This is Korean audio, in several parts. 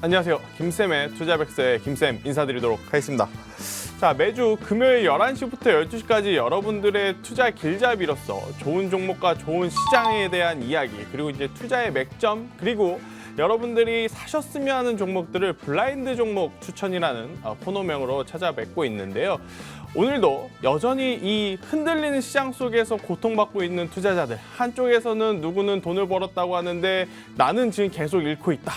안녕하세요. 김쌤의 투자백서의 김쌤 인사드리도록 하겠습니다. 자, 매주 금요일 11시부터 12시까지 여러분들의 투자 길잡이로서 좋은 종목과 좋은 시장에 대한 이야기, 그리고 이제 투자의 맥점, 그리고 여러분들이 사셨으면 하는 종목들을 블라인드 종목 추천이라는 코너명으로 찾아뵙고 있는데요. 오늘도 여전히 이 흔들리는 시장 속에서 고통받고 있는 투자자들, 한쪽에서는 누구는 돈을 벌었다고 하는데 나는 지금 계속 잃고 있다.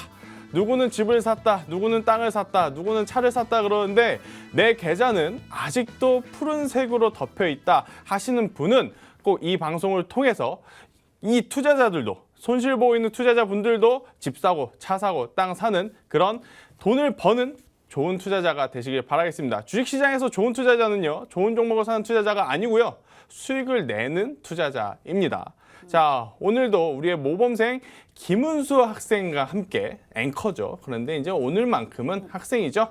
누구는 집을 샀다, 누구는 땅을 샀다, 누구는 차를 샀다 그러는데 내 계좌는 아직도 푸른색으로 덮여 있다 하시는 분은 꼭 이 방송을 통해서 이 투자자들도, 손실 보고 있는 투자자분들도 집 사고 차 사고 땅 사는 그런 돈을 버는 좋은 투자자가 되시길 바라겠습니다. 주식시장에서 좋은 투자자는요, 좋은 종목을 사는 투자자가 아니고요, 수익을 내는 투자자입니다. 자, 오늘도 우리의 모범생 김은수 학생과 함께, 앵커죠. 그런데 이제 오늘만큼은 학생이죠.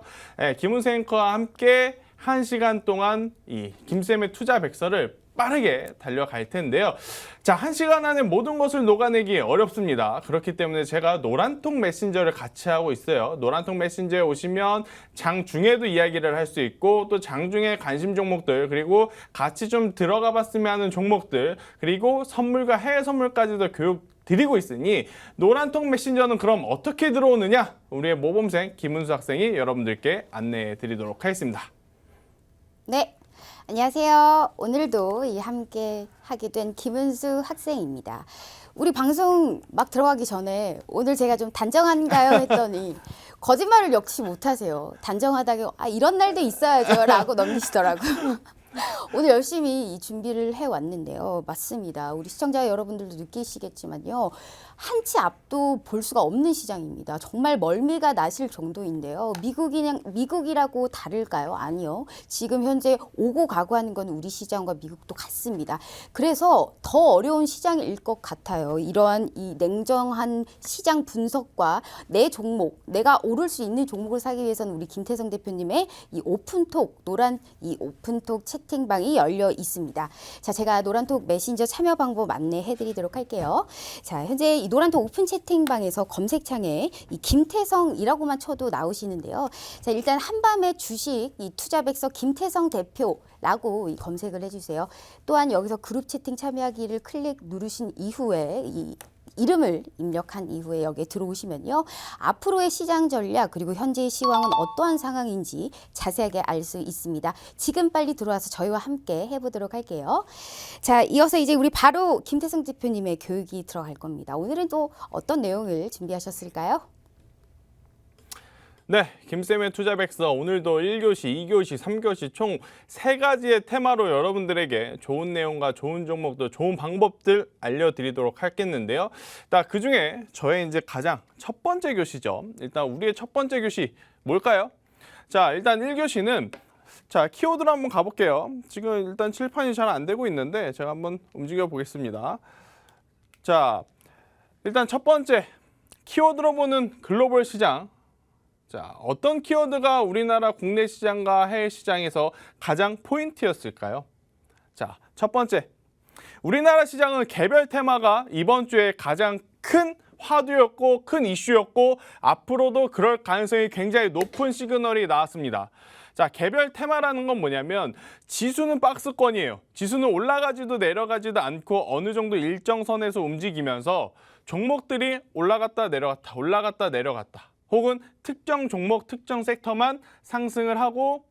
김은수 앵커와 함께 1시간 동안 이 김쌤의 투자 백서를 빠르게 달려갈 텐데요. 자, 1시간 안에 모든 것을 녹아내기 어렵습니다. 그렇기 때문에 제가 노란통 메신저를 같이 하고 있어요. 노란통 메신저에 오시면 장중에도 이야기를 할 수 있고, 또 장중에 관심 종목들, 그리고 같이 좀 들어가 봤으면 하는 종목들, 그리고 선물과 해외 선물까지도 교육 드리고 있으니 노란통 메신저는 그럼 어떻게 들어오느냐? 우리의 모범생 김은수 학생이 여러분들께 안내해 드리도록 하겠습니다. 네, 안녕하세요. 오늘도 함께 하게 된 김은수 학생입니다. 우리 방송 막 들어가기 전에 오늘 제가 좀 단정한가요 했더니 거짓말을 역시 못하세요. 단정하다고 이런 날도 있어야죠 라고 넘기시더라고요. 오늘 열심히 이 준비를 해왔는데요. 맞습니다. 우리 시청자 여러분들도 느끼시겠지만요. 한치 앞도 볼 수가 없는 시장입니다. 정말 멀미가 나실 정도인데요. 미국이라고 다를까요? 아니요. 지금 현재 오고 가고 하는 건 우리 시장과 미국도 같습니다. 그래서 더 어려운 시장일 것 같아요. 이러한 이 냉정한 시장 분석과 내 종목, 내가 오를 수 있는 종목을 사기 위해서는 우리 김태성 대표님의 이 오픈톡, 노란 이 오픈톡 채팅방이 열려 있습니다. 자, 제가 노란톡 메신저 참여 방법 안내해 드리도록 할게요. 자, 현재 이 노란톡 오픈 채팅방에서 검색창에 이 김태성이라고만 쳐도 나오시는데요. 자, 일단 한밤의 주식 이 투자백서 김태성 대표라고 검색을 해주세요. 또한 여기서 그룹 채팅 참여하기를 클릭 누르신 이후에 이 이름을 입력한 이후에 여기에 들어오시면요. 앞으로의 시장 전략 그리고 현재의 시황은 어떠한 상황인지 자세하게 알 수 있습니다. 지금 빨리 들어와서 저희와 함께 해보도록 할게요. 자, 이어서 이제 우리 바로 김태성 대표님의 교육이 들어갈 겁니다. 오늘은 또 어떤 내용을 준비하셨을까요? 네, 김쌤의 투자백서 오늘도 1교시, 2교시, 3교시 총 3가지의 테마로 여러분들에게 좋은 내용과 좋은 종목들, 좋은 방법들 알려드리도록 하겠는데요. 그중에 저의 이제 가장 첫 번째 교시죠. 일단 우리의 첫 번째 교시 뭘까요? 자, 일단 1교시는 자, 키워드로 한번 가볼게요. 지금 일단 칠판이 잘 안 되고 있는데 제가 한번 움직여 보겠습니다. 자, 일단 첫 번째 키워드로 보는 글로벌 시장. 자, 어떤 키워드가 우리나라 국내 시장과 해외 시장에서 가장 포인트였을까요? 자, 첫 번째, 우리나라 시장은 개별 테마가 이번 주에 가장 큰 화두였고 큰 이슈였고 앞으로도 그럴 가능성이 굉장히 높은 시그널이 나왔습니다. 자, 개별 테마라는 건 뭐냐면 지수는 박스권이에요. 지수는 올라가지도 내려가지도 않고 어느 정도 일정선에서 움직이면서 종목들이 올라갔다 내려갔다 올라갔다 내려갔다, 혹은 특정 종목, 특정 섹터만 상승을 하고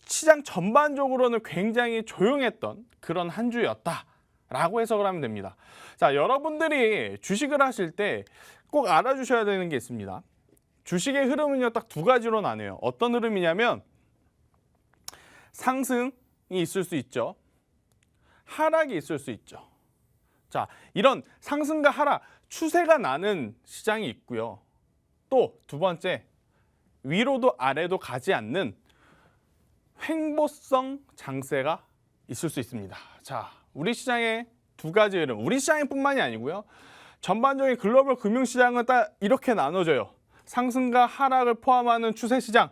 시장 전반적으로는 굉장히 조용했던 그런 한 주였다라고 해석을 하면 됩니다. 자, 여러분들이 주식을 하실 때 꼭 알아주셔야 되는 게 있습니다. 주식의 흐름은요, 딱 2가지로 나뉘어요. 어떤 흐름이냐면 상승이 있을 수 있죠. 하락이 있을 수 있죠. 자, 이런 상승과 하락, 추세가 나는 시장이 있고요. 또 두 번째, 위로도 아래도 가지 않는 횡보성 장세가 있을 수 있습니다. 자, 우리 시장의 2가지 흐름, 우리 시장뿐만이 아니고요. 전반적인 글로벌 금융시장은 딱 이렇게 나눠져요. 상승과 하락을 포함하는 추세시장,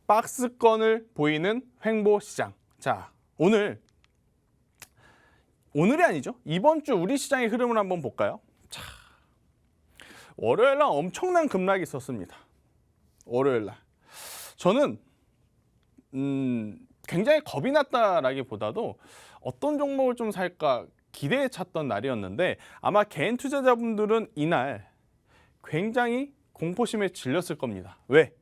박스권을 보이는 횡보시장. 자, 오늘이 아니죠. 이번 주 우리 시장의 흐름을 한번 볼까요? 자, 월요일 날 엄청난 급락이 있었습니다. 월요일 날. 저는 굉장히 겁이 났다라기보다도 어떤 종목을 좀 살까 기대에 찼던 날이었는데 아마 개인 투자자분들은 이날 굉장히 공포심에 질렸을 겁니다. 왜?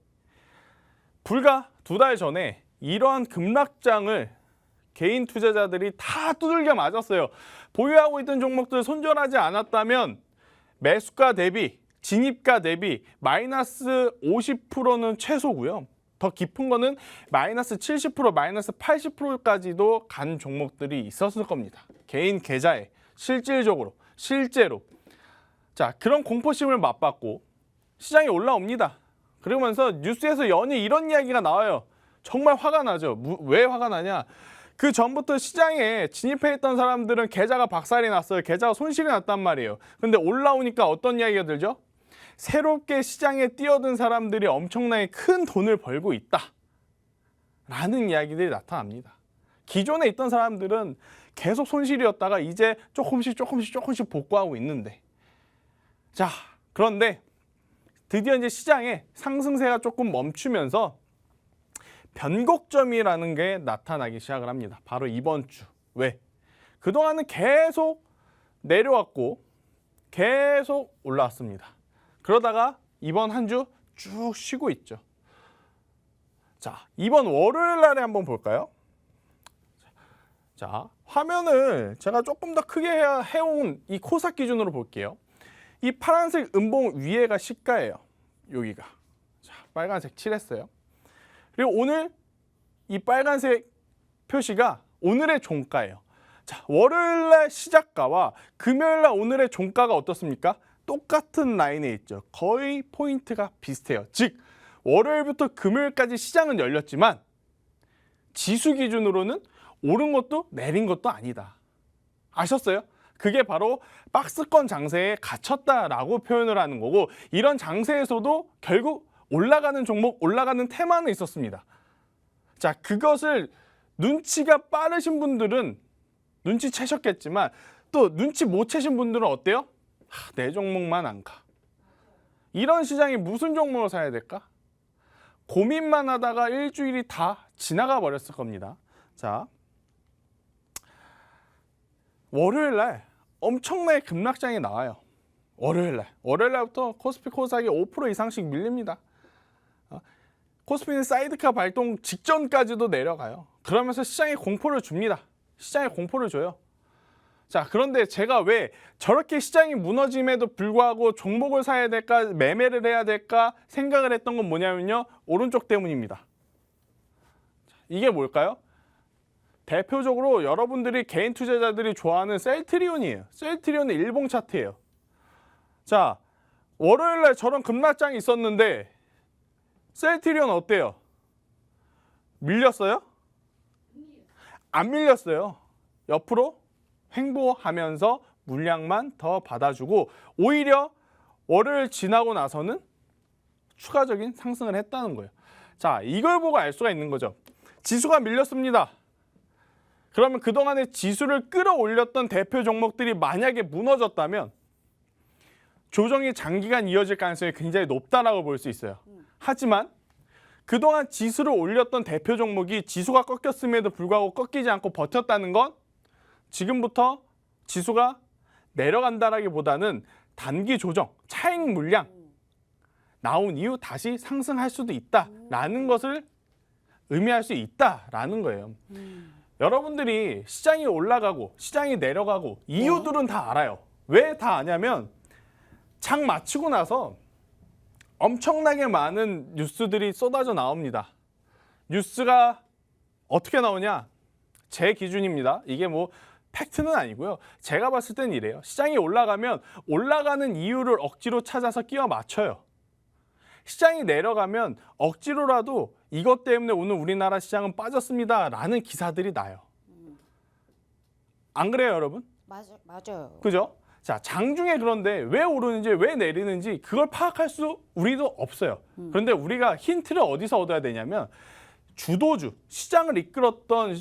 불과 2달 전에 이러한 급락장을 개인 투자자들이 다 두들겨 맞았어요. 보유하고 있던 종목들 손절하지 않았다면 매수가 대비, 진입가 대비 마이너스 50%는 최소고요. 더 깊은 거는 마이너스 70%, 마이너스 80%까지도 간 종목들이 있었을 겁니다. 개인 계좌에 실질적으로, 실제로. 자, 그런 공포심을 맛봤고 시장이 올라옵니다. 그러면서 뉴스에서 연이 이런 이야기가 나와요. 정말 화가 나죠. 왜 화가 나냐? 그 전부터 시장에 진입해 있던 사람들은 계좌가 박살이 났어요. 계좌가 손실이 났단 말이에요. 근데 올라오니까 어떤 이야기가 들죠? 새롭게 시장에 뛰어든 사람들이 엄청나게 큰 돈을 벌고 있다 라는 이야기들이 나타납니다. 기존에 있던 사람들은 계속 손실이었다가 이제 조금씩 복구하고 있는데, 자, 그런데 드디어 이제 시장에 상승세가 조금 멈추면서 변곡점이라는 게 나타나기 시작을 합니다. 바로 이번 주. 왜? 그동안은 계속 내려왔고 계속 올라왔습니다. 그러다가 이번 한 주 쭉 쉬고 있죠. 자, 이번 월요일 날에 한번 볼까요? 자, 화면을 제가 조금 더 크게 해온 이 코스닥 기준으로 볼게요. 이 파란색 음봉 위에가 시가예요. 여기가. 자, 빨간색 칠했어요. 그리고 오늘 이 빨간색 표시가 오늘의 종가예요. 자, 월요일 날 시작가와 금요일 날 오늘의 종가가 어떻습니까? 똑같은 라인에 있죠. 거의 포인트가 비슷해요. 즉, 월요일부터 금요일까지 시장은 열렸지만 지수 기준으로는 오른 것도 내린 것도 아니다. 아셨어요? 그게 바로 박스권 장세에 갇혔다라고 표현을 하는 거고, 이런 장세에서도 결국 올라가는 종목, 올라가는 테마는 있었습니다. 자, 그것을 눈치가 빠르신 분들은 눈치채셨겠지만 또 눈치 못 채신 분들은 어때요? 내 종목만 안 가. 이런 시장에 무슨 종목을 사야 될까? 고민만 하다가 일주일이 다 지나가 버렸을 겁니다. 자, 월요일 날 엄청나게 급락장이 나와요. 월요일 날부터 코스피 코스닥이 5% 이상씩 밀립니다. 코스피는 사이드카 발동 직전까지도 내려가요. 그러면서 시장에 공포를 줍니다. 시장에 공포를 줘요. 자, 그런데 제가 왜 저렇게 시장이 무너짐에도 불구하고 종목을 사야 될까, 매매를 해야 될까 생각을 했던 건 뭐냐면요, 오른쪽 때문입니다. 이게 뭘까요? 대표적으로 여러분들이 개인 투자자들이 좋아하는 셀트리온이에요. 셀트리온의 일봉 차트예요. 자, 월요일 날 저런 급락장이 있었는데 셀트리온 어때요? 밀렸어요? 안 밀렸어요. 옆으로 횡보하면서 물량만 더 받아주고 오히려 월요일 지나고 나서는 추가적인 상승을 했다는 거예요. 자, 이걸 보고 알 수가 있는 거죠. 지수가 밀렸습니다. 그러면 그동안에 지수를 끌어올렸던 대표 종목들이 만약에 무너졌다면 조정이 장기간 이어질 가능성이 굉장히 높다라고 볼 수 있어요. 하지만 그동안 지수를 올렸던 대표 종목이 지수가 꺾였음에도 불구하고 꺾이지 않고 버텼다는 건 지금부터 지수가 내려간다라기보다는 단기 조정, 차익 물량 나온 이후 다시 상승할 수도 있다라는 것을 의미할 수 있다라는 거예요. 여러분들이 시장이 올라가고 시장이 내려가고 이유들은 다 알아요. 왜 다 아냐면 장 마치고 나서 엄청나게 많은 뉴스들이 쏟아져 나옵니다. 뉴스가 어떻게 나오냐? 제 기준입니다. 이게 뭐 팩트는 아니고요. 제가 봤을 땐 이래요. 시장이 올라가면 올라가는 이유를 억지로 찾아서 끼워 맞춰요. 시장이 내려가면 억지로라도 이것 때문에 오늘 우리나라 시장은 빠졌습니다 라는 기사들이 나요. 안 그래요, 여러분? 맞아요. 그죠? 자, 장중에 그런데 왜 오르는지 왜 내리는지 그걸 파악할 수 우리도 없어요. 그런데 우리가 힌트를 어디서 얻어야 되냐면 주도주, 시장을 이끌었던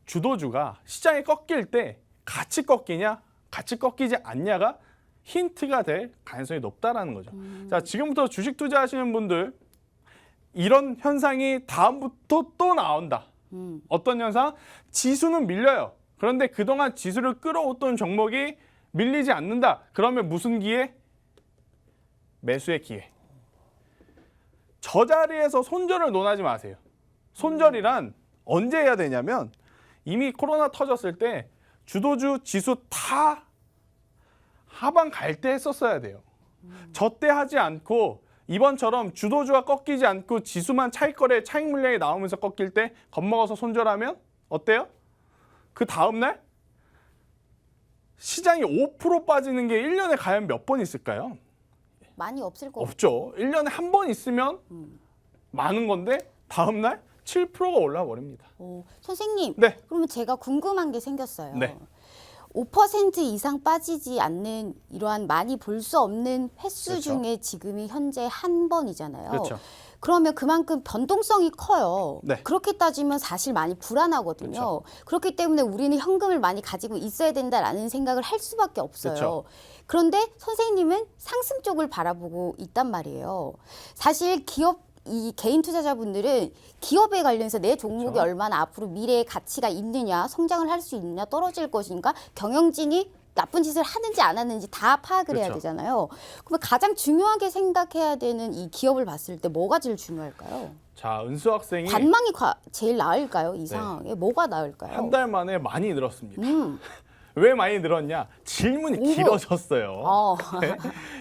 주도주가 시장이 꺾일 때 같이 꺾이냐, 같이 꺾이지 않냐가 힌트가 될 가능성이 높다라는 거죠. 자, 지금부터 주식 투자하시는 분들 이런 현상이 다음부터 또 나온다. 어떤 현상? 지수는 밀려요. 그런데 그동안 지수를 끌어오던 종목이 밀리지 않는다. 그러면 무슨 기회? 매수의 기회. 저 자리에서 손절을 논하지 마세요. 손절이란 언제 해야 되냐면 이미 코로나 터졌을 때 주도주 지수 다 하방 갈 때 했었어야 돼요. 저 때 하지 않고 이번처럼 주도주가 꺾이지 않고 지수만 차익거래 차익 물량이 나오면서 꺾일 때 겁먹어서 손절하면 어때요? 그 다음날 시장이 5% 빠지는 게 1년에 과연 몇 번 있을까요? 많이 없을 것 같아요. 없죠. 1년에 한 번 있으면 많은 건데 다음날 7%가 올라 버립니다. 선생님, 네. 그러면 제가 궁금한 게 생겼어요. 네. 5% 이상 빠지지 않는 이러한 많이 볼 수 없는 횟수 그렇죠. 중에 지금이 현재 한 번이잖아요. 그렇죠. 그러면 그만큼 변동성이 커요. 네. 그렇게 따지면 사실 많이 불안하거든요. 그렇죠. 그렇기 때문에 우리는 현금을 많이 가지고 있어야 된다라는 생각을 할 수밖에 없어요. 그렇죠. 그런데 선생님은 상승 쪽을 바라보고 있단 말이에요. 사실 이 개인 투자자분들은 기업에 관련해서 내 종목이 그렇죠. 얼마나 앞으로 미래의 가치가 있느냐, 성장을 할 수 있느냐, 떨어질 것인가, 경영진이 나쁜 짓을 하는지 안 하는지 다 파악을 해야 그렇죠. 되잖아요. 그러면 가장 중요하게 생각해야 되는 이 기업을 봤을 때 뭐가 제일 중요할까요? 자, 은수 학생이 관망이 제일 나을까요? 이 상황에 뭐가 나을까요? 한 달 만에 많이 늘었습니다. 음. 왜 많이 늘었냐? 질문이 오호. 길어졌어요. 어. 네?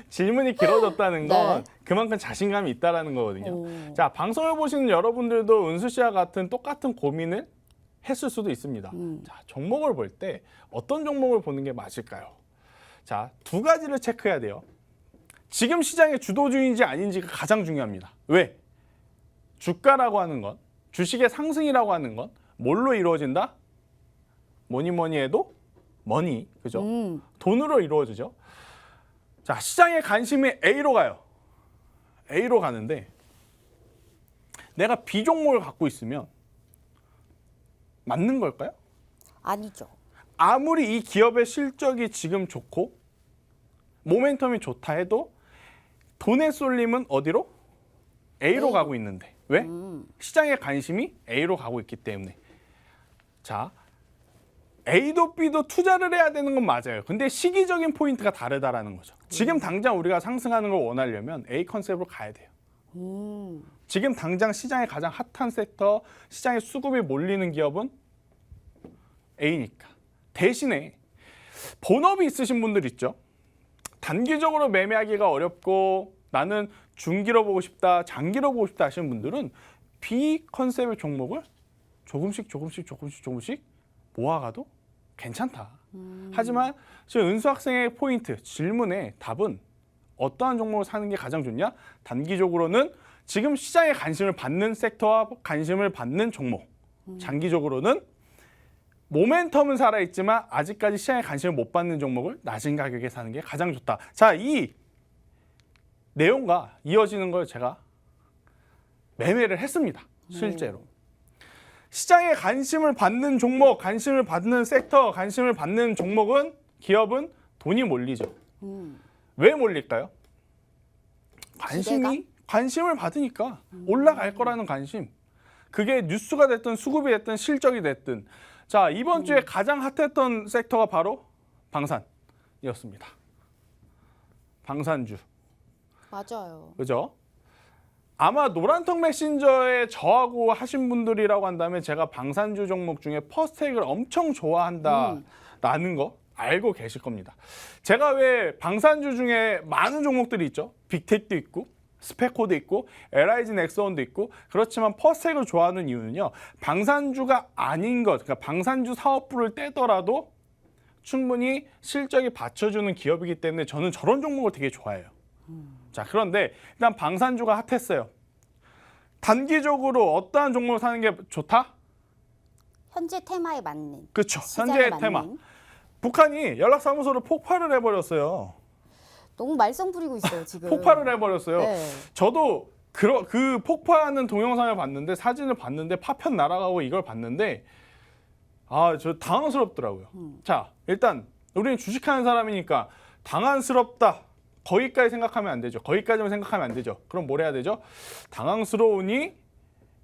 질문이 길어졌다는 건 네. 그만큼 자신감이 있다라는 거거든요. 오. 자, 방송을 보시는 여러분들도 은수 씨와 같은 똑같은 고민을 했을 수도 있습니다. 자, 종목을 볼 때 어떤 종목을 보는 게 맞을까요? 자, 두 가지를 체크해야 돼요. 지금 시장의 주도주인지 아닌지가 가장 중요합니다. 왜? 주가라고 하는 건, 주식의 상승이라고 하는 건 뭘로 이루어진다? 뭐니 해도 머니, 그죠? 돈으로 이루어지죠. 자, 시장의 관심이 A로 가요. A로 가는데 내가 B 종목을 갖고 있으면 맞는 걸까요? 아니죠. 아무리 이 기업의 실적이 지금 좋고 모멘텀이 좋다 해도 돈의 쏠림은 어디로? A로 가고 있는데 왜? 시장의 관심이 A로 가고 있기 때문에. 자, A도 B도 투자를 해야 되는 건 맞아요. 근데 시기적인 포인트가 다르다라는 거죠. 지금 당장 우리가 상승하는 걸 원하려면 A 컨셉으로 가야 돼요. 지금 당장 시장의 가장 핫한 섹터, 시장에 수급이 몰리는 기업은 A니까. 대신에 본업이 있으신 분들 있죠. 단기적으로 매매하기가 어렵고 나는 중기로 보고 싶다, 장기로 보고 싶다 하시는 분들은 B 컨셉의 종목을 조금씩 모아가도 괜찮다. 하지만 지금 은수 학생의 포인트, 질문의 답은 어떠한 종목을 사는 게 가장 좋냐? 단기적으로는 지금 시장에 관심을 받는 섹터와 관심을 받는 종목. 장기적으로는 모멘텀은 살아있지만 아직까지 시장에 관심을 못 받는 종목을 낮은 가격에 사는 게 가장 좋다. 자, 이 내용과 이어지는 걸 제가 매매를 했습니다. 실제로. 시장에 관심을 받는 종목, 관심을 받는 섹터, 관심을 받는 종목은 기업은 돈이 몰리죠. 왜 몰릴까요? 관심을 받으니까 올라갈 거라는 관심. 그게 뉴스가 됐든 수급이 됐든 실적이 됐든. 자, 이번 주에 가장 핫했던 섹터가 바로 방산이었습니다. 방산주. 맞아요. 그죠? 아마 노란턱 메신저에 저하고 하신 분들이라고 한다면 제가 방산주 종목 중에 퍼스텍을 엄청 좋아한다라는 거 알고 계실 겁니다. 제가 왜 방산주 중에 많은 종목들이 있죠. 빅텍도 있고 스페코도 있고 LIG 넥스원도 있고 그렇지만 퍼스텍을 좋아하는 이유는요. 방산주가 아닌 것, 그러니까 방산주 사업부를 떼더라도 충분히 실적이 받쳐주는 기업이기 때문에 저는 저런 종목을 되게 좋아해요. 자, 그런데 일단 방산주가 핫했어요. 단기적으로 어떠한 종목을 사는 게 좋다? 현재 테마에 맞는. 그렇죠. 시장에 현재의 맞는. 테마. 북한이 연락사무소를 폭발을 해버렸어요. 너무 말썽 부리고 있어요 지금. 폭발을 해버렸어요. 네. 저도 그 폭발하는 동영상을 봤는데 사진을 봤는데 파편 날아가고 이걸 봤는데 저 당황스럽더라고요. 자, 일단 우리는 주식하는 사람이니까 당황스럽다. 거기까지 생각하면 안 되죠. 거기까지만 생각하면 안 되죠. 그럼 뭘 해야 되죠? 당황스러우니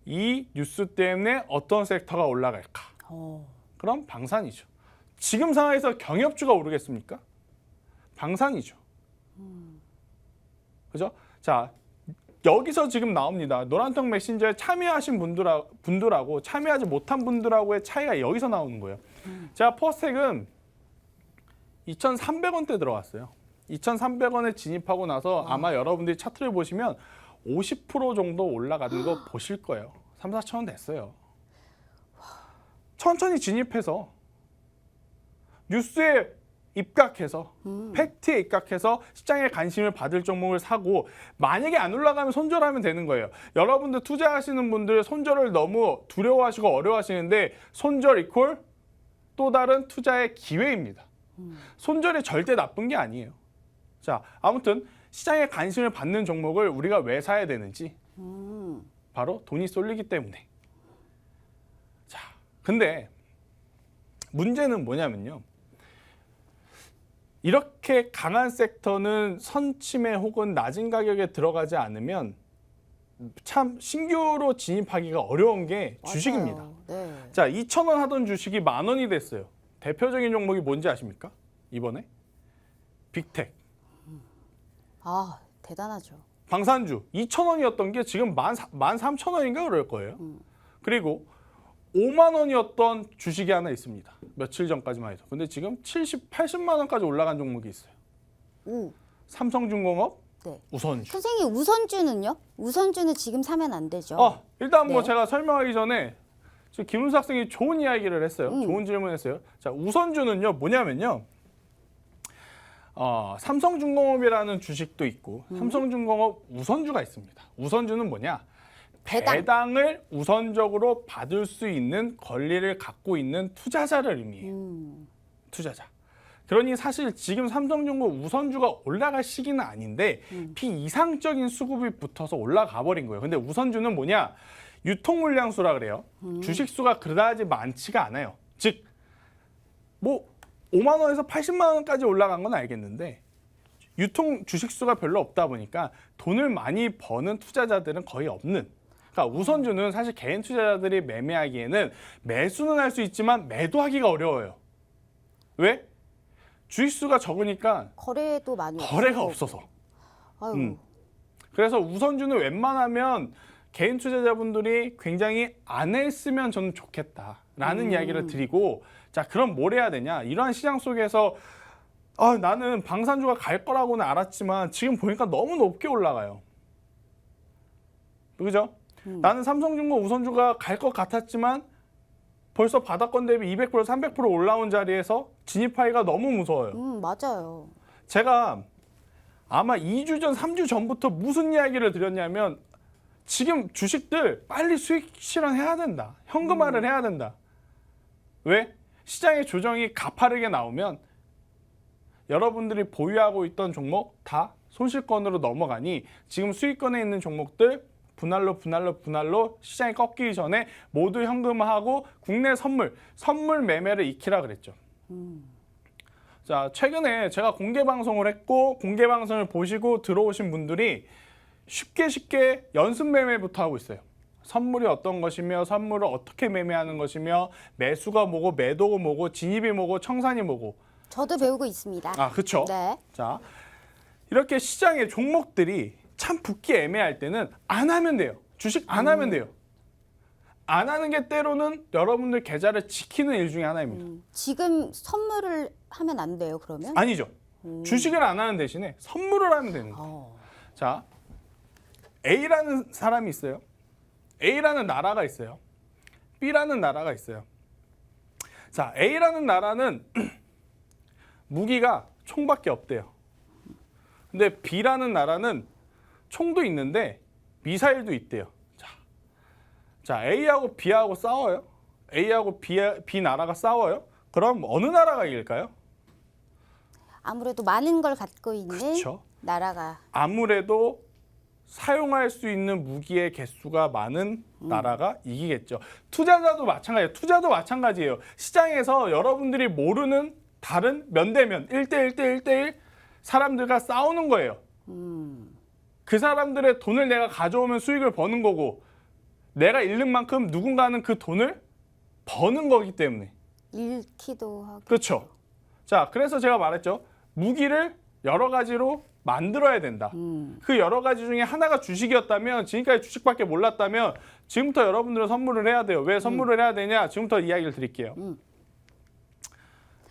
이 뉴스 때문에 어떤 섹터가 올라갈까? 그럼 방산이죠. 지금 상황에서 경협주가 오르겠습니까? 방산이죠. 그죠? 자, 여기서 지금 나옵니다. 노란통 메신저에 참여하신 분들하고 참여하지 못한 분들하고의 차이가 여기서 나오는 거예요. 제가 퍼스텍은 2,300원대 들어갔어요. 2,300원에 진입하고 나서 아마 여러분들이 차트를 보시면 50% 정도 올라가는 거 보실 거예요. 3, 4천 원 됐어요. 천천히 진입해서 뉴스에 입각해서 팩트에 입각해서 시장에 관심을 받을 종목을 사고 만약에 안 올라가면 손절하면 되는 거예요. 여러분들 투자하시는 분들 손절을 너무 두려워하시고 어려워하시는데 손절 이퀄 또 다른 투자의 기회입니다. 손절이 절대 나쁜 게 아니에요. 자, 아무튼 시장에 관심을 받는 종목을 우리가 왜 사야 되는지 바로 돈이 쏠리기 때문에. 자, 근데 문제는 뭐냐면요. 이렇게 강한 섹터는 선침해 혹은 낮은 가격에 들어가지 않으면 참 신규로 진입하기가 어려운 게 맞아요. 주식입니다. 네. 자, 2,000원 하던 주식이 10,000원이 됐어요. 대표적인 종목이 뭔지 아십니까? 이번에 빅텍. 아, 대단하죠. 방산주 2,000원이었던 게 지금 13,000원인가 그럴 거예요. 그리고 5만 원이었던 주식이 하나 있습니다. 며칠 전까지만 해도. 근데 지금 70, 80만 원까지 올라간 종목이 있어요. 삼성중공업, 네. 우선주. 선생님 우선주는요? 우선주는 지금 사면 안 되죠. 일단 뭐 네. 제가 설명하기 전에 지금 김은수 학생이 좋은 이야기를 했어요. 좋은 질문했어요. 자, 우선주는요 뭐냐면요. 삼성중공업이라는 주식도 있고 삼성중공업 우선주가 있습니다. 우선주는 뭐냐? 배당을 우선적으로 받을 수 있는 권리를 갖고 있는 투자자를 의미해요. 투자자. 그러니 사실 지금 삼성중공업 우선주가 올라갈 시기는 아닌데 비이상적인 수급이 붙어서 올라가 버린 거예요. 근데 우선주는 뭐냐? 유통물량수라 그래요. 주식수가 그다지 많지가 않아요. 즉, 뭐 5만 원에서 80만 원까지 올라간 건 알겠는데 유통 주식수가 별로 없다 보니까 돈을 많이 버는 투자자들은 거의 없는. 그러니까 우선주는 사실 개인 투자자들이 매매하기에는 매수는 할 수 있지만 매도하기가 어려워요. 왜? 주식수가 적으니까 거래도 많이 거래가 없고. 없어서. 아유. 그래서 우선주는 웬만하면 개인 투자자분들이 굉장히 안 했으면 저는 좋겠다라는 이야기를 드리고, 자, 그럼 뭘 해야 되냐? 이러한 시장 속에서 나는 방산주가 갈 거라고는 알았지만 지금 보니까 너무 높게 올라가요. 그죠? 나는 삼성중공업 우선주가 갈 것 같았지만 벌써 바닥권 대비 200%, 300% 올라온 자리에서 진입하기가 너무 무서워요. 맞아요. 제가 아마 2주 전, 3주 전부터 무슨 이야기를 드렸냐면 지금 주식들 빨리 수익 실현해야 된다. 현금화를 해야 된다. 왜? 시장의 조정이 가파르게 나오면 여러분들이 보유하고 있던 종목 다 손실권으로 넘어가니 지금 수익권에 있는 종목들 분할로 시장이 꺾이기 전에 모두 현금화하고 국내 선물 매매를 익히라 그랬죠. 자, 최근에 제가 공개 방송을 했고 공개 방송을 보시고 들어오신 분들이 쉽게 연습 매매부터 하고 있어요. 선물이 어떤 것이며 선물을 어떻게 매매하는 것이며 매수가 뭐고 매도가 뭐고 진입이 뭐고 청산이 뭐고. 저도 배우고 있습니다. 그렇죠. 네. 자, 이렇게 시장의 종목들이 참 붙기 애매할 때는 안 하면 돼요. 주식 안 하면 돼요. 안 하는 게 때로는 여러분들 계좌를 지키는 일 중에 하나입니다. 지금 선물을 하면 안 돼요, 그러면? 아니죠. 주식을 안 하는 대신에 선물을 하면 되는 거예요. 자, A라는 사람이 있어요. A라는 나라가 있어요. B라는 나라가 있어요. 자, A라는 나라는 무기가 총밖에 없대요. 근데 B라는 나라는 총도 있는데 미사일도 있대요. 자, A하고 B하고 싸워요. A하고 B 나라가 싸워요. 그럼 어느 나라가 이길까요? 아무래도 많은 걸 갖고 있는 그렇죠. 나라가. 아무래도 사용할 수 있는 무기의 개수가 많은 나라가 이기겠죠. 투자자도 마찬가지예요. 투자도 마찬가지예요. 시장에서 여러분들이 모르는 다른 면대면 1대1 대1대1 사람들과 싸우는 거예요. 그 사람들의 돈을 내가 가져오면 수익을 버는 거고 내가 잃는 만큼 누군가는 그 돈을 버는 거기 때문에. 잃기도 하고. 그렇죠. 자, 그래서 제가 말했죠. 무기를 여러 가지로 만들어야 된다. 그 여러 가지 중에 하나가 주식이었다면, 지금까지 주식밖에 몰랐다면 지금부터 여러분들은 선물을 해야 돼요. 왜 선물을 해야 되냐? 지금부터 이야기를 드릴게요.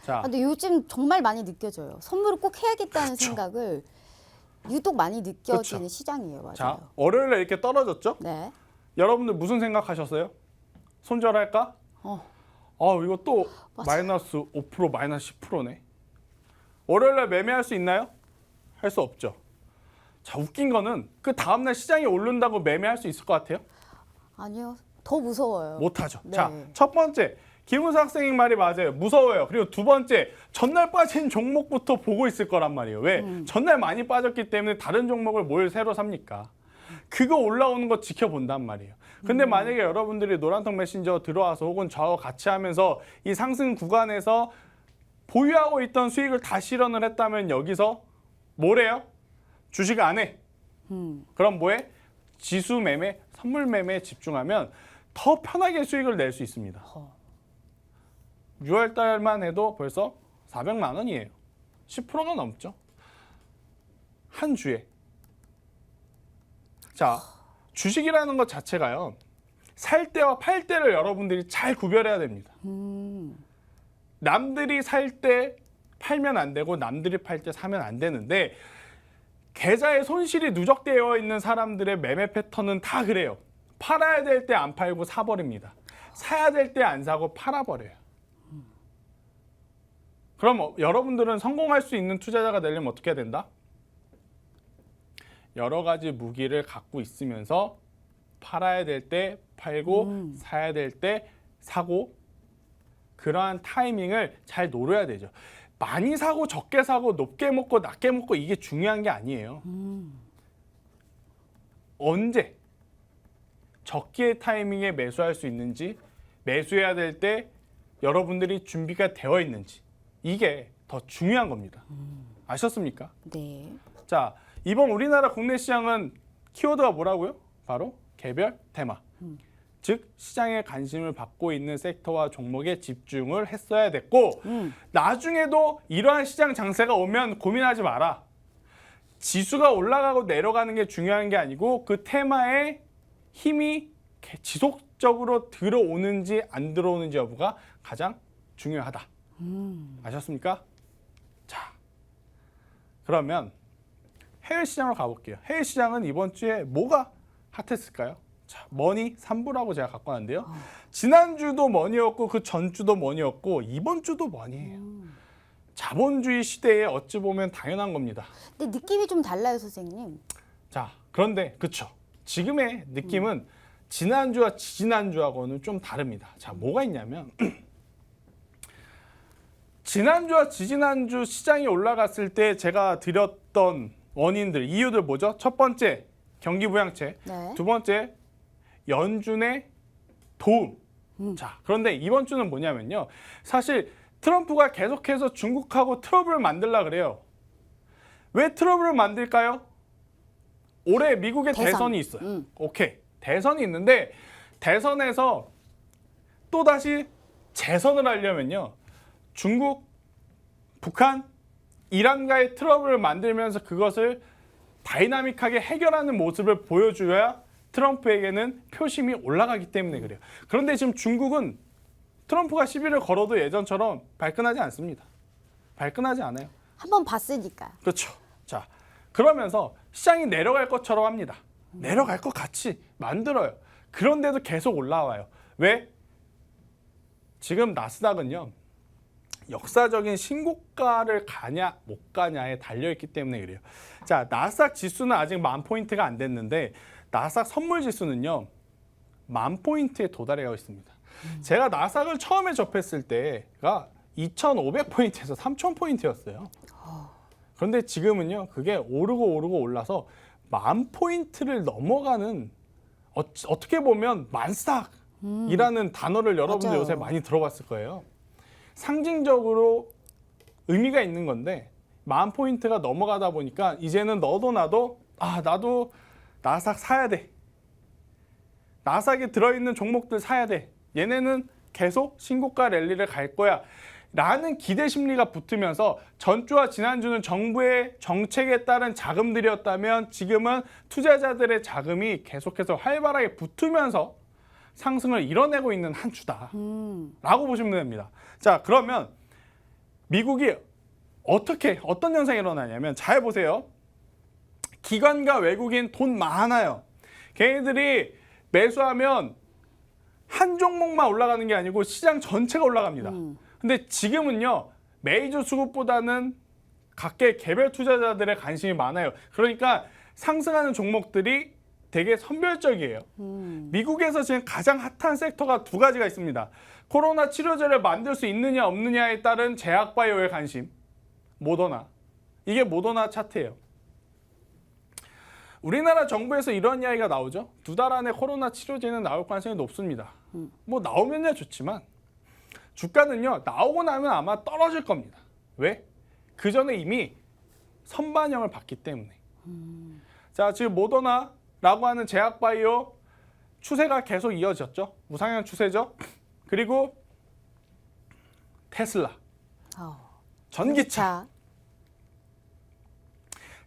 자, 근데 요즘 정말 많이 느껴져요. 선물을 꼭 해야겠다는 생각을 유독 많이 느껴지는 그렇죠. 시장이에요. 맞아요. 자, 월요일에 이렇게 떨어졌죠? 네. 여러분들 무슨 생각하셨어요? 손절할까? 이거 또 마이너스 5% 마이너스 10%네. 월요일에 매매할 수 있나요? 할 수 없죠. 자, 웃긴 거는 그 다음날 시장이 오른다고 매매할 수 있을 것 같아요? 아니요. 더 무서워요. 못하죠. 네. 자, 첫 번째, 김은수 학생님 말이 맞아요. 무서워요. 그리고 두 번째, 전날 빠진 종목부터 보고 있을 거란 말이에요. 왜? 전날 많이 빠졌기 때문에 다른 종목을 뭘 새로 삽니까? 그거 올라오는 거 지켜본단 말이에요. 근데 만약에 여러분들이 노란통 메신저 들어와서 혹은 저와 같이 하면서 이 상승 구간에서 보유하고 있던 수익을 다 실현을 했다면 여기서 뭐래요? 주식 안 해. 그럼 뭐해? 지수 매매, 선물 매매에 집중하면 더 편하게 수익을 낼 수 있습니다. 6월 달만 해도 벌써 400만 원이에요. 10%가 넘죠. 한 주에. 자, 주식이라는 것 자체가요. 살 때와 팔 때를 여러분들이 잘 구별해야 됩니다. 남들이 살 때 팔면 안 되고 남들이 팔 때 사면 안 되는데 계좌에 손실이 누적되어 있는 사람들의 매매 패턴은 다 그래요. 팔아야 될 때 안 팔고 사버립니다. 사야 될 때 안 사고 팔아버려요. 그럼 여러분들은 성공할 수 있는 투자자가 되려면 어떻게 해야 된다? 여러 가지 무기를 갖고 있으면서 팔아야 될 때 팔고 사야 될 때 사고 그러한 타이밍을 잘 노려야 되죠. 많이 사고 적게 사고 높게 먹고 낮게 먹고 이게 중요한 게 아니에요. 언제 적기의 타이밍에 매수할 수 있는지 매수해야 될 때 여러분들이 준비가 되어 있는지 이게 더 중요한 겁니다. 아셨습니까? 네. 자, 이번 우리나라 국내 시장은 키워드가 뭐라고요? 바로 개별 테마. 즉 시장에 관심을 받고 있는 섹터와 종목에 집중을 했어야 됐고 나중에도 이러한 시장 장세가 오면 고민하지 마라. 지수가 올라가고 내려가는 게 중요한 게 아니고 그 테마에 힘이 지속적으로 들어오는지 안 들어오는지 여부가 가장 중요하다. 아셨습니까? 자, 그러면 해외 시장으로 가볼게요. 해외 시장은 이번 주에 뭐가 핫했을까요? 자, 머니 3부라고 제가 갖고 왔는데요. 지난주도 머니였고 그 전주도 머니였고 이번 주도 머니예요. 자본주의 시대에 어찌 보면 당연한 겁니다. 근데 느낌이 좀 달라요, 선생님. 자, 그런데 그쵸. 지금의 느낌은 지난주와 지지난주하고는 좀 다릅니다. 자, 뭐가 있냐면 지난주와 지지난주 시장이 올라갔을 때 제가 드렸던 원인들, 이유들 뭐죠? 첫 번째, 경기 부양책. 네. 두 번째, 연준의 도움. 자, 그런데 이번 주는 뭐냐면요. 사실 트럼프가 계속해서 중국하고 트러블을 만들려고 그래요. 왜 트러블을 만들까요? 올해 미국의 대선이 있어요. 오케이. 대선이 있는데 대선에서 또다시 재선을 하려면요. 중국, 북한, 이란과의 트러블을 만들면서 그것을 다이나믹하게 해결하는 모습을 보여줘야 트럼프에게는 표심이 올라가기 때문에 그래요. 그런데 지금 중국은 트럼프가 시비를 걸어도 예전처럼 발끈하지 않습니다. 발끈하지 않아요. 한번 봤으니까. 그렇죠. 자, 그러면서 시장이 내려갈 것처럼 합니다. 내려갈 것 같이 만들어요. 그런데도 계속 올라와요. 왜? 지금 나스닥은요. 역사적인 신고가를 가냐 못 가냐에 달려있기 때문에 그래요. 자, 나스닥 지수는 아직 10,000포인트가 안 됐는데 나스닥 선물 지수는요. 10,000포인트에 도달해 있습니다. 제가 나스닥을 처음에 접했을 때가 2,500포인트에서 3,000포인트였어요. 그런데 지금은요. 그게 오르고 올라서 10,000포인트를 넘어가는 어떻게 보면 만스닥이라는 단어를 여러분들 맞아요. 요새 많이 들어봤을 거예요. 상징적으로 의미가 있는 건데 만 포인트가 넘어가다 보니까 이제는 너도 나도 나도 나스닥 사야 돼. 나스닥에 들어있는 종목들 사야 돼. 얘네는 계속 신고가 랠리를 갈 거야. 라는 기대 심리가 붙으면서 전주와 지난주는 정부의 정책에 따른 자금들이었다면 지금은 투자자들의 자금이 계속해서 활발하게 붙으면서 상승을 이뤄내고 있는 한 주다라고 보시면 됩니다. 자, 그러면 미국이 어떤 현상이 일어나냐면 잘 보세요. 기관과 외국인 돈 많아요. 걔네들이 매수하면 한 종목만 올라가는 게 아니고 시장 전체가 올라갑니다. 근데 지금은요, 메이저 수급보다는 각계 개별 투자자들의 관심이 많아요. 그러니까 상승하는 종목들이 되게 선별적이에요. 미국에서 지금 가장 핫한 섹터가 두 가지가 있습니다. 코로나 치료제를 만들 수 있느냐 없느냐에 따른 제약바이오의 관심, 모더나. 이게 모더나 차트예요. 우리나라 정부에서 이런 이야기가 나오죠. 2달 안에 코로나 치료제는 나올 가능성이 높습니다. 뭐 나오면야 좋지만 주가는요, 나오고 나면 아마 떨어질 겁니다. 왜? 그 전에 이미 선반영을 받기 때문에. 자, 지금 모더나라고 하는 제약바이오 추세가 계속 이어졌죠. 우상향 추세죠. 그리고 테슬라, 전기차.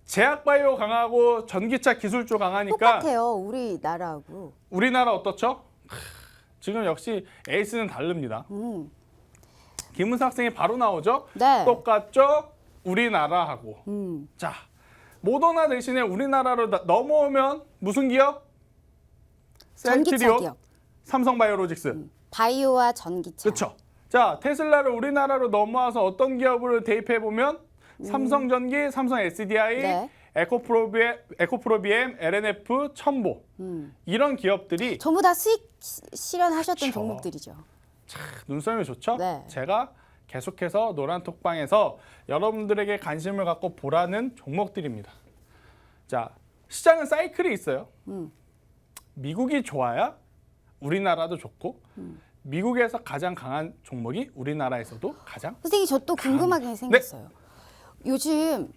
제약바이오 강하고 전기차 기술 쪽 강하니까 똑같아요. 우리나라하고. 우리나라 어떻죠? 지금 역시 에이스는 다릅니다. 김은사 학생이 바로 나오죠? 네. 똑같죠? 우리나라하고. 자, 모더나 대신에 우리나라로 넘어오면 무슨 기업? 전기차 셀트리온, 기업. 삼성바이오로직스. 바이오와 전기차. 그렇죠. 자, 테슬라를 우리나라로 넘어와서 어떤 기업을 대입해 보면 삼성전기, 삼성 SDI, 네. 에코프로비엠, LNF, 첨보 이런 기업들이 전부 다 수익 실현하셨던 그쵸. 종목들이죠. 눈썰미 좋죠? 네. 제가 계속해서 노란톡방에서 여러분들에게 관심을 갖고 보라는 종목들입니다. 자, 시장은 사이클이 있어요. 미국이 좋아야 우리나라도 좋고 미국에서 가장 강한 종목이 우리나라에서도 가장 선생님, 저 또 궁금한 게 생겼어요. 네. 요즘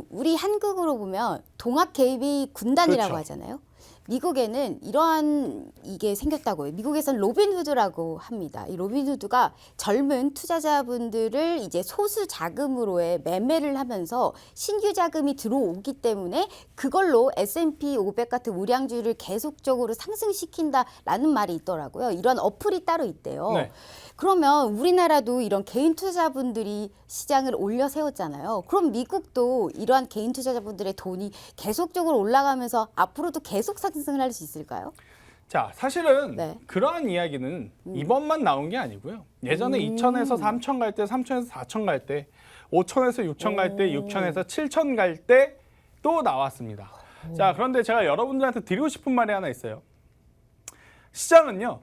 우리 한국으로 보면 동학 개입이 군단이라고 그렇죠. 하잖아요. 미국에는 이러한 이게 생겼다고요. 미국에서는 로빈후드라고 합니다. 이 로빈후드가 젊은 투자자분들을 이제 소수 자금으로의 매매를 하면서 신규 자금이 들어오기 때문에 그걸로 S&P 500 같은 우량주를 계속적으로 상승시킨다라는 말이 있더라고요. 이런 어플이 따로 있대요. 네. 그러면 우리나라도 이런 개인 투자자분들이 시장을 올려 세웠잖아요. 그럼 미국도 이러한 개인 투자자분들의 돈이 계속적으로 올라가면서 앞으로도 계속 상승을 할 수 있을까요? 자, 사실은 네. 그러한 이야기는 이번만 나온 게 아니고요. 예전에 2천에서 3천 갈 때, 3천에서 4천 갈 때, 5천에서 6천 갈 때, 6천에서 7천 갈 때 또 나왔습니다. 자, 그런데 제가 여러분들한테 드리고 싶은 말이 하나 있어요. 시장은요,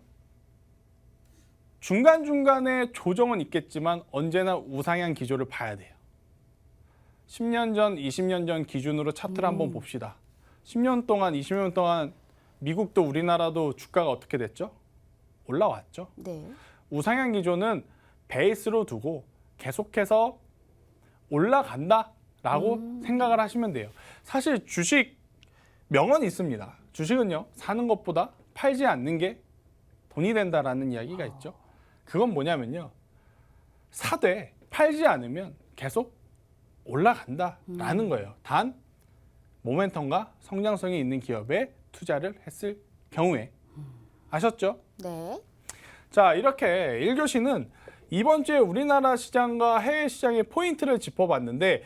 중간중간에 조정은 있겠지만 언제나 우상향 기조를 봐야 돼요. 10년 전, 20년 전 기준으로 차트를 한번 봅시다. 10년 동안, 20년 동안 미국도 우리나라도 주가가 어떻게 됐죠? 올라왔죠. 네. 우상향 기조는 베이스로 두고 계속해서 올라간다라고 생각을 하시면 돼요. 사실 주식 명언이 있습니다. 주식은요, 사는 것보다 팔지 않는 게 돈이 된다라는 이야기가 있죠. 그건 뭐냐면요, 사되 팔지 않으면 계속 올라간다라는 거예요. 단 모멘텀과 성장성이 있는 기업에 투자를 했을 경우에. 아셨죠? 네. 자, 이렇게 1교시는 이번 주에 우리나라 시장과 해외 시장의 포인트를 짚어봤는데,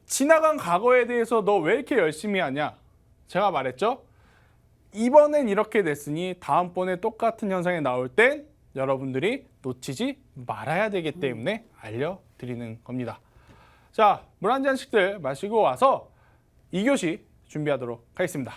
지나간 과거에 대해서 너 왜 이렇게 열심히 하냐? 제가 말했죠? 이번엔 이렇게 됐으니 다음번에 똑같은 현상이 나올 땐 여러분들이 놓치지 말아야 되기 때문에 알려드리는 겁니다. 자, 물 한 잔씩들 마시고 와서 2교시 준비하도록 하겠습니다.